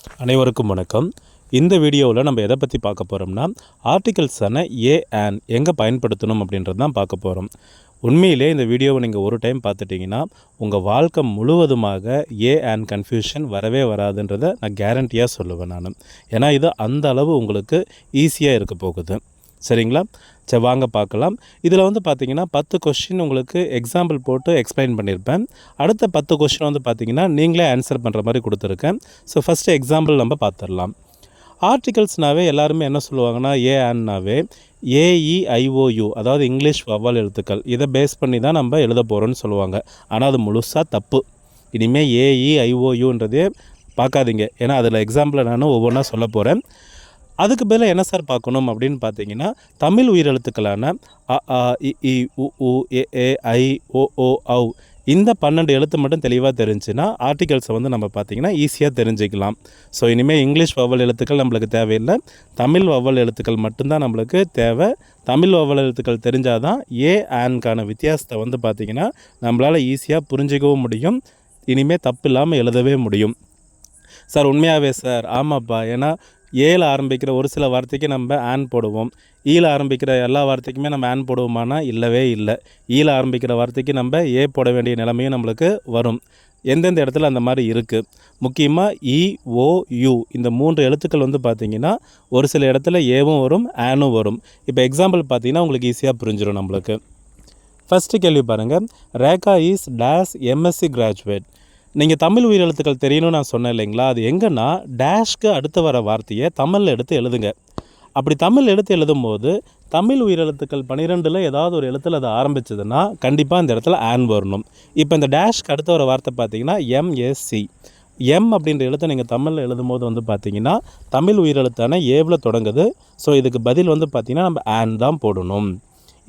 அனைவருக்கும் வணக்கம். இந்த வீடியோவில் நம்ம எதை பற்றி பார்க்க போகிறோம்னா, ஆர்டிகல்ஸான ஏ அண்ட் எங்கே பயன்படுத்தணும் அப்படின்றது தான் பார்க்க போகிறோம். உண்மையிலே இந்த வீடியோவை நீங்கள் ஒரு டைம் பார்த்துட்டிங்கன்னா உங்கள் வாழ்க்கை முழுவதுமாக ஏ அண்ட் கன்ஃபியூஷன் வரவே வராதுன்றதை நான் கேரண்டியாக சொல்லுவேன் நான். ஏன்னா இது அந்த அளவு உங்களுக்கு ஈஸியாக இருக்க போகுது. சரிங்களா? சரி, வாங்க பார்க்கலாம். இதில் பார்த்திங்கன்னா 10 கொஸ்டின் உங்களுக்கு எக்ஸாம்பிள் போட்டு எக்ஸ்பிளைன் பண்ணியிருப்பேன். அடுத்த 10 கொஸ்டின் பார்த்திங்கன்னா நீங்களே ஆன்சர் பண்ணுற மாதிரி கொடுத்துருக்கேன். ஸோ ஃபஸ்ட்டு எக்ஸாம்பிள் நம்ம பார்த்துடலாம். ஆர்டிகல்ஸ்னாவே எல்லாருமே என்ன சொல்லுவாங்கன்னா, ஏ ஆன்னாவே ஏஇஐஓயு, அதாவது இங்கிலீஷ் வவ்வால் எழுத்துக்கள், இதை பேஸ் பண்ணி தான் நம்ம எழுத போகிறோன்னு சொல்லுவாங்க. ஆனால் அது முழுசாக தப்பு. இனிமேல் ஏஇஐஓயுன்றதே பார்க்காதீங்க. ஏன்னா அதில் எக்ஸாம்பிளை நான் ஒவ்வொன்றா சொல்ல போகிறேன். அதுக்கு பதிலாக என்ன சார் பார்க்கணும் அப்படின்னு பார்த்தீங்கன்னா, தமிழ் உயிரெழுத்துக்களான அ ஆ இ ஈ உ ஊ எ ஏ ஐ ஓ ஓ ஔ இந்த 12 எழுத்து மட்டும் தெளிவாக தெரிஞ்சுன்னா ஆர்டிகல்ஸை நம்ம பார்த்திங்கன்னா ஈஸியாக தெரிஞ்சுக்கலாம். ஸோ இனிமேல் இங்கிலீஷ் வவ்வால் எழுத்துக்கள் நம்மளுக்கு தேவையில்லை, தமிழ் வவ்வால் எழுத்துக்கள் மட்டும்தான் நம்மளுக்கு தேவை. தமிழ் வவ்வால் எழுத்துக்கள் தெரிஞ்சால் தான் ஏ ஆன்கான வித்தியாசத்தை பார்த்திங்கன்னா நம்மளால் ஈஸியாக புரிஞ்சிக்கவும் முடியும். இனிமேல் தப்பு இல்லாமல் எழுதவே முடியும். சார் உண்மையாகவே சார்? ஆமாப்பா. ஏன்னா ஏல ஆரம்பிக்கிற ஒரு சில வார்த்தைக்கு நம்ம ஆன் போடுவோம், ஈல ஆரம்பிக்கிற எல்லா வார்த்தைக்குமே நம்ம ஆன் போடுவோமானா இல்லவே இல்லை. ஈல ஆரம்பிக்கிற வார்த்தைக்கு நம்ம ஏ போட வேண்டிய நிலைமையும் நம்மளுக்கு வரும். எந்தெந்த இடத்துல அந்த மாதிரி இருக்குது, முக்கியமாக இ ஓ யூ இந்த 3 எழுத்துக்கள் பார்த்திங்கன்னா ஒரு சில இடத்துல ஏவும் வரும், ஆனும் வரும். இப்போ எக்ஸாம்பிள் பார்த்திங்கன்னா உங்களுக்கு ஈஸியாக புரிஞ்சிடும் நம்மளுக்கு. ஃபஸ்ட்டு கேள்வி பாருங்கள். Rekha is dash MSc graduate. நீங்கள் தமிழ் உயிரெழுத்துக்கள் தெரியணும்னு நான் சொன்னேன் இல்லைங்களா? அது எங்கன்னா டேஷ்க்கு அடுத்து வர வார்த்தையை தமிழில் எடுத்து எழுதுங்க. அப்படி தமிழ் எடுத்து எழுதும்போது தமிழ் உயிரெழுத்துக்கள் 12ல் ஏதாவது ஒரு எழுத்தில் அது ஆரம்பிச்சதுன்னா கண்டிப்பாக இந்த இடத்துல ஆன் வரணும். இப்போ இந்த டேஷ்க்கு அடுத்து வர வார்த்தை பார்த்திங்கன்னா எம்எஸ்சி. எம் அப்படின்ற எழுத்தை நீங்கள் தமிழில் எழுதும்போது பார்த்திங்கன்னா தமிழ் உயிரெழுத்தான ஏவில் தொடங்குது. ஸோ இதுக்கு பதில் பார்த்திங்கன்னா நம்ம ஆன் தான் போடணும்.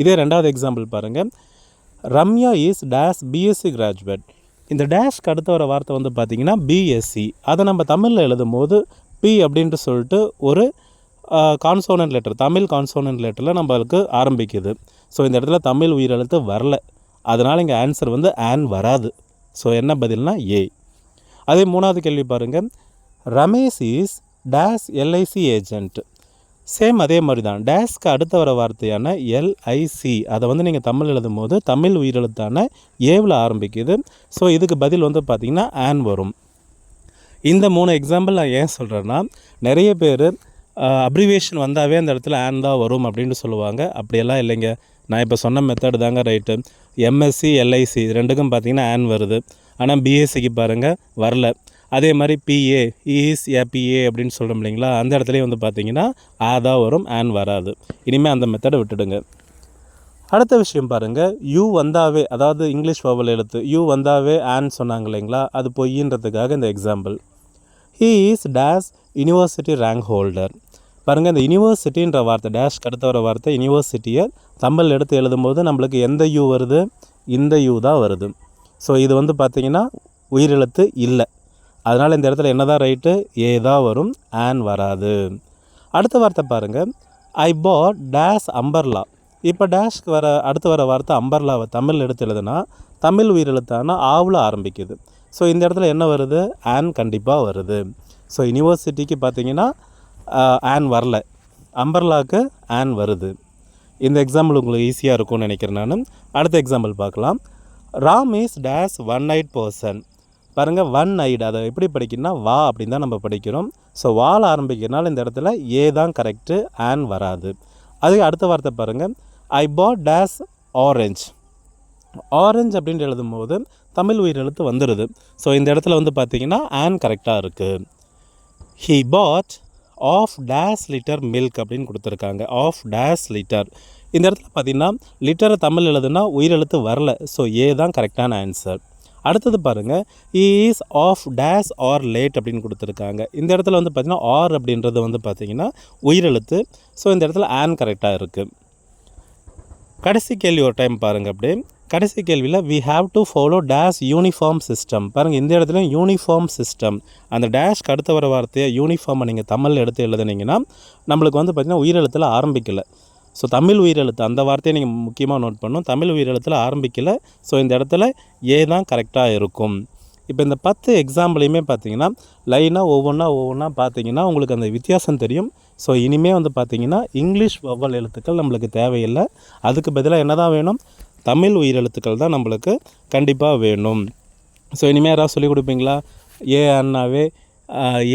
இதே ரெண்டாவது எக்ஸாம்பிள் பாருங்கள். Ramya is dash BSc graduate. இந்த டேஷ்க்கு அடுத்து வர வார்த்தை பார்த்திங்கன்னா பிஎஸ்சி. அதை நம்ம தமிழில் எழுதும் போது பி அப்படின்ட்டு சொல்லிட்டு ஒரு கான்சோனன்ட் லெட்டர், தமிழ் கான்சோனன்ட் லெட்டரில் நம்மளுக்கு ஆரம்பிக்குது. ஸோ இந்த இடத்துல தமிழ் உயிரெழுத்து வரல, அதனால் இங்கே ஆன்சர் ஆன் வராது. ஸோ என்ன பதில்னா ஏ. அதே மூணாவது கேள்வி பாருங்கள். Ramesh is dash LIC agent. Same அதே மாதிரி தான். டேஷ்க்கு அடுத்த வர வார்த்தையான எல்ஐசி அதை நீங்கள் தமிழ் எழுதும் போது தமிழ் உயிரெழுத்தான ஏவில் ஆரம்பிக்குது. ஸோ இதுக்கு பதில் பார்த்திங்கன்னா ஆன் வரும். இந்த 3 எக்ஸாம்பிள் நான் ஏன் சொல்கிறேன்னா, நிறைய பேர் அப்ரிவேஷன் வந்தாவே அந்த இடத்துல ஆன் தான் வரும் அப்படின்ட்டு சொல்லுவாங்க. அப்படியெல்லாம் இல்லைங்க. நான் இப்போ சொன்ன மெத்தடு தாங்க ரைட்டு. எம்எஸ்சி எல்ஐசி இது ரெண்டுக்கும் பார்த்திங்கன்னா ஆன் வருது. ஆனால் பிஎஸ்சிக்கு பாருங்கள் வரல. அதே மாதிரி பிஏ இஸ் ஏபிஏ அப்படின்னு சொல்கிறோம் இல்லைங்களா? அந்த இடத்துலையும் பார்த்திங்கன்னா தான் வரும், ஆன் வராது. இனிமேல் அந்த மெத்தடை விட்டுடுங்க. அடுத்த விஷயம் பாருங்கள். யூ வந்தாவே, அதாவது இங்கிலீஷ் வவல் எழுத்து யூ வந்தாவே ஆன் சொன்னாங்க இல்லைங்களா? அது பொய்யின்றதுக்காக இந்த example. He is dash university rank holder. பாருங்கள், இந்த யூனிவர்சிட்டின்ற வார்த்தை டேஷ்க்கு அடுத்த வர வார்த்தை யூனிவர்சிட்டியை தமிழ் எடுத்து எழுதும்போது நம்மளுக்கு எந்த யூ வருது? இந்த யூ தான் வருது. ஸோ இது பார்த்திங்கன்னா உயிரெழுத்து இல்லை. அதனால் இந்த இடத்துல என்ன தான் ரைட்டு? ஏ தான் வரும், ஆன் வராது. அடுத்த வார்த்தை பாருங்கள். ஐ பாட் டேஷ் அம்பர்லா. இப்போ டேஷ்க்கு அடுத்து வர வார்த்தை அம்பர்லாவை தமிழ் எடுத்து எழுதுனா தமிழ் உயிரெழுத்தான ஆவில் ஆரம்பிக்குது. ஸோ இந்த இடத்துல என்ன வருது? ஆன் கண்டிப்பாக வருது. ஸோ யூனிவர்சிட்டிக்கு பார்த்திங்கன்னா ஆன் வரல, அம்பர்லாவுக்கு ஆன் வருது. இந்த எக்ஸாம்பிள் உங்களுக்கு ஈஸியாக இருக்கும்னு நினைக்கிறேன் நான். அடுத்த எக்ஸாம்பிள் பார்க்கலாம். Ram is dash one night person. பாருங்கள், ஒன் ஐடு அதை எப்படி படிக்கணும்னா வா அப்படின்னு தான் நம்ம படிக்கிறோம். ஸோ வால் ஆரம்பிக்கிறனால இந்த இடத்துல ஏ தான் கரெக்டு, ஆன் வராது. அதுக்கு அடுத்த வார்த்தை பாருங்கள். ஐ பாட் டேஷ் ஆரஞ்ச். ஆரஞ்ச் அப்படின்ட்டு எழுதும்போது தமிழ் உயிரெழுத்து வந்துடுது. ஸோ இந்த இடத்துல பார்த்திங்கன்னா ஆன் கரெக்டாக இருக்குது. He bought half dash litre milk அப்படின்னு கொடுத்துருக்காங்க. ஆஃப் டேஷ் லிட்டர் இந்த இடத்துல பார்த்திங்கன்னா லிட்டரை தமிழ் எழுதுனா உயிரெழுத்து வரல. ஸோ ஏ தான் கரெக்டான ஆன்சர். அடுத்தது பாருங்கள். Is half dash hour late அப்படின்னு கொடுத்துருக்காங்க. இந்த இடத்துல பார்த்திங்கன்னா ஆர் அப்படின்றது பார்த்திங்கன்னா உயிரெழுத்து. ஸோ இந்த இடத்துல ஆன் கரெக்டாக இருக்குது. கடைசி கேள்வி ஒரு டைம் பாருங்கள். அப்படியே கடைசி கேள்வியில் we have to follow dash uniform system. பாருங்கள், இந்த இடத்துல யூனிஃபார்ம் சிஸ்டம், அந்த டேஷ்க்கு அடுத்த வர வார்த்தையை யூனிஃபார்மை நீங்கள் தமிழில் எடுத்து எழுதுனீங்கன்னா நம்மளுக்கு பார்த்திங்கன்னா உயிரெழுத்தில் ஆரம்பிக்கலை. ஸோ தமிழ் உயிரெழுத்து அந்த வார்த்தையை நீங்கள் முக்கியமாக நோட் பண்ணணும். தமிழ் உயிரெழுத்தில் ஆரம்பிக்கலை. ஸோ இந்த இடத்துல ஏ தான் கரெக்டாக இருக்கும். இப்போ இந்த 10 எக்ஸாம்பிளையுமே பார்த்தீங்கன்னா லைனாக ஒவ்வொன்றா பார்த்தீங்கன்னா உங்களுக்கு அந்த வித்தியாசம் தெரியும். ஸோ இனிமேல் வந்து பார்த்தீங்கன்னா இங்கிலீஷ் வவ்வல் எழுத்துக்கள் நம்மளுக்கு தேவையில்லை. அதுக்கு பதிலாக என்ன தான் வேணும்? தமிழ் உயிரெழுத்துக்கள் தான் நம்மளுக்கு கண்டிப்பாக வேணும். ஸோ இனிமேல் யாராவது சொல்லிக் கொடுப்பீங்களா? ஏ அண்ணாவே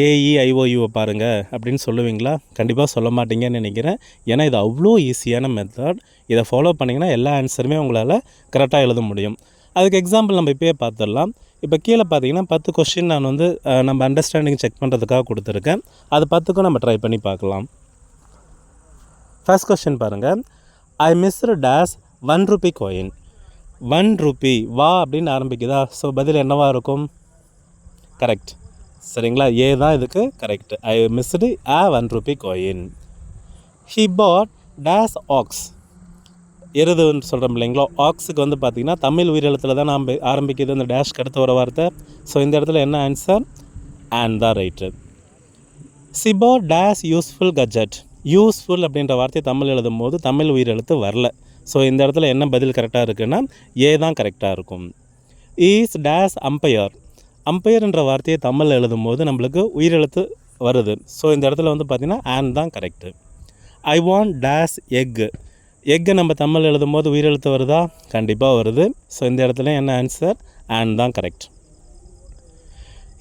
ஏஇஐஓயுவை பாருங்கள் அப்படின்னு சொல்லுவீங்களா? கண்டிப்பாக சொல்ல மாட்டீங்கன்னு நினைக்கிறேன். ஏன்னா இது அவ்வளோ ஈஸியான மெத்தட். இதை ஃபாலோ பண்ணிங்கன்னா எல்லா ஆன்சருமே உங்களால் கரெக்டாக எழுத முடியும். அதுக்கு எக்ஸாம்பிள் நம்ம இப்போயே பார்த்துடலாம். இப்போ கீழே பார்த்தீங்கன்னா 10 கொஸ்டின் நான் வந்து நம்ம அண்டர்ஸ்டாண்டிங் செக் பண்ணுறதுக்காக கொடுத்துருக்கேன். அது 10க்கும் நம்ம ட்ரை பண்ணி பார்க்கலாம். ஃபர்ஸ்ட் கொஸ்டின் பாருங்கள். I missed dash 1 rupee coin. 1 rupee வா அப்படின்னு ஆரம்பிக்குதா? ஸோ பதில் என்னவா இருக்கும்? கரெக்ட். சரிங்களா? ஏ தான் இதுக்கு correct. I missed 1 rupee coin. He bought dash ox. எருதுன்னு சொல்கிறோம் இல்லைங்களா? ஆக்ஸுக்கு வந்து பார்த்திங்கன்னா தமிழ் உயிரெழுத்தில் தான் நாம் ஆரம்பிக்குது அந்த டேஷ்க்கு அடுத்து வர வார்த்தை. ஸோ இந்த இடத்துல என்ன ஆன்சர்? அண்ட் தான் ரைட்டு. சிபோ டேஸ் யூஸ்ஃபுல் கஜெட். யூஸ்ஃபுல் அப்படின்ற வார்த்தையை தமிழ் எழுதும் போது தமிழ் உயிரெழுத்து வரல. ஸோ இந்த இடத்துல என்ன பதில் கரெக்டாக இருக்குன்னா ஏ தான் கரெக்டாக இருக்கும். Is days umpire. அம்பையர்ன்ற வார்த்தையை தமிழ் எழுதும் போது நம்மளுக்கு உயிரெழுத்து வருது. ஸோ இந்த இடத்துல வந்து பார்த்திங்கன்னா அண்ட் தான் correct. I want days egg. Egg நம்ம தமிழ் எழுதும் போது உயிரெழுத்து வருதா? கண்டிப்பாக வருது. ஸோ இந்த இடத்துல என்ன ஆன்சர்? அண்ட் தான் correct.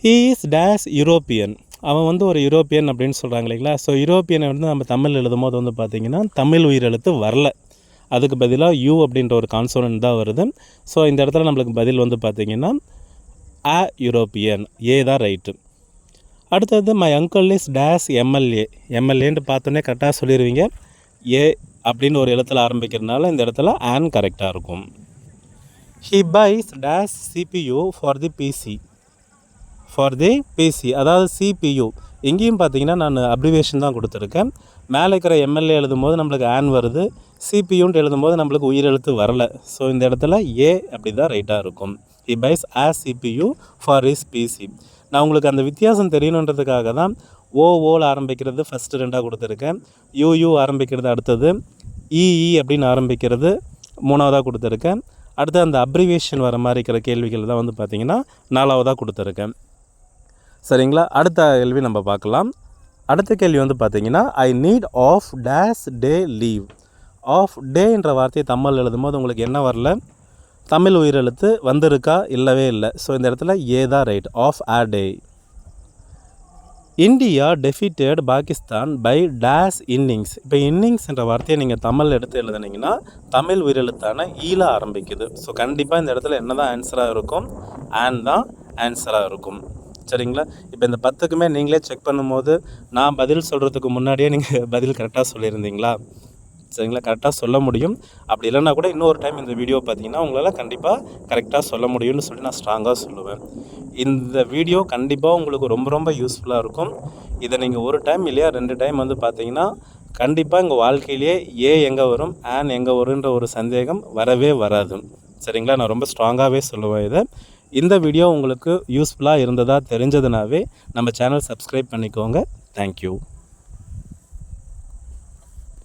He is days European. அவன் வந்து ஒரு யூரோப்பியன் அப்படின்னு சொல்கிறாங்க இல்லைங்களா? ஸோ யூரோப்பியனை வந்து நம்ம தமிழ் எழுதும் போது வந்து பார்த்திங்கன்னா தமிழ் உயிரெழுத்து வரல. அதுக்கு பதிலாக யூ அப்படின்ற ஒரு கான்சோனன்ட் தான் வருது. ஸோ இந்த இடத்துல நம்மளுக்கு பதில் வந்து பார்த்திங்கன்னா யூரோப்பியன். ஏ தான் ரைட்டு. அடுத்தது my uncle is dash MLA. எம்எல்ஏன்ட்டு பார்த்தோன்னே கரெக்டாக சொல்லிடுவீங்க. ஏ அப்படின்னு ஒரு எழுத்தில் ஆரம்பிக்கிறதுனால இந்த இடத்துல ஆன் கரெக்டாக இருக்கும். He buys dash CPU for the PC. For the PC அதாவது சிபியூ. எங்கேயும் பார்த்தீங்கன்னா நான் அப்ரிவேஷன் தான் கொடுத்துருக்கேன். மேலே இருக்கிற எம்எல்ஏ எழுதும் போது நம்மளுக்கு ஆன் வருது. சிபியூன்ட்டு எழுதும்போது நம்மளுக்கு உயிரெழுத்து வரலை. ஸோ இந்த இடத்துல ஏ அப்படி தான் ரைட்டாக இருக்கும். He buys CPU for his PC. நான் உங்களுக்கு அந்த வித்தியாசம் தெரியணுன்றதுக்காக தான் ஓவில் ஆரம்பிக்கிறது ஃபஸ்ட்டு 2ஆக கொடுத்துருக்கேன். யூ ஆரம்பிக்கிறது அடுத்தது. இஇ அப்படின்னு ஆரம்பிக்கிறது 3ஆவதாக கொடுத்துருக்கேன். அடுத்து அந்த அப்ரிவேஷன் வர மாதிரி இருக்கிற கேள்விகள் தான் வந்து பார்த்திங்கன்னா 4ஆவதாக கொடுத்துருக்கேன். சரிங்களா? அடுத்த கேள்வி நம்ம பார்க்கலாம். அடுத்த கேள்வி வந்து பார்த்திங்கன்னா I need half dash day leave. Half டேன்ற வார்த்தையை தமிழ் எழுதும்போது உங்களுக்கு என்ன வரல? தமிழ் உயிரெழுத்து வந்திருக்கா? இல்லவே இல்லை. ஸோ இந்த இடத்துல ஏ தான் right. Half a day. India defeated Pakistan by dash innings. இப்போ இன்னிங்ஸ் என்ற வார்த்தையை நீங்கள் தமிழ் எடுத்து எழுதுனீங்கன்னா தமிழ் உயிரெழுத்தான ஈல ஆரம்பிக்குது. ஸோ கண்டிப்பாக இந்த இடத்துல என்ன தான் ஆன்சராக இருக்கும்? ஆன் தான் ஆன்சராக இருக்கும். சரிங்களா? இப்போ இந்த 10க்குமே நீங்களே செக் பண்ணும்போது நான் பதில் சொல்கிறதுக்கு முன்னாடியே நீங்கள் பதில் கரெக்டாக சொல்லியிருந்தீங்களா? சரிங்களா? கரெக்டாக சொல்ல முடியும். அப்படி இல்லைன்னா கூட இன்னொரு டைம் இந்த வீடியோ பார்த்தீங்கன்னா உங்களால் கண்டிப்பாக கரெக்டாக சொல்ல முடியும்னு சொல்லி நான் ஸ்ட்ராங்காக சொல்லுவேன். இந்த வீடியோ கண்டிப்பாக உங்களுக்கு ரொம்ப ரொம்ப யூஸ்ஃபுல்லாக இருக்கும். இதை நீங்கள் ஒரு டைம் இல்லையா 2 டைம் வந்து பார்த்தீங்கன்னா கண்டிப்பாக உங்கள் வாழ்க்கையிலேயே ஏ எங்கே வரும், ஆன் எங்கே வரும்ன்ற ஒரு சந்தேகம் வரவே வராது. சரிங்களா? நான் ரொம்ப ஸ்ட்ராங்காகவே சொல்லுவேன் இதை. இந்த வீடியோ உங்களுக்கு யூஸ்ஃபுல்லாக இருந்ததாக தெரிஞ்சதுனாவே நம்ம சேனல் சப்ஸ்கிரைப் பண்ணிக்கோங்க. தேங்க்யூ.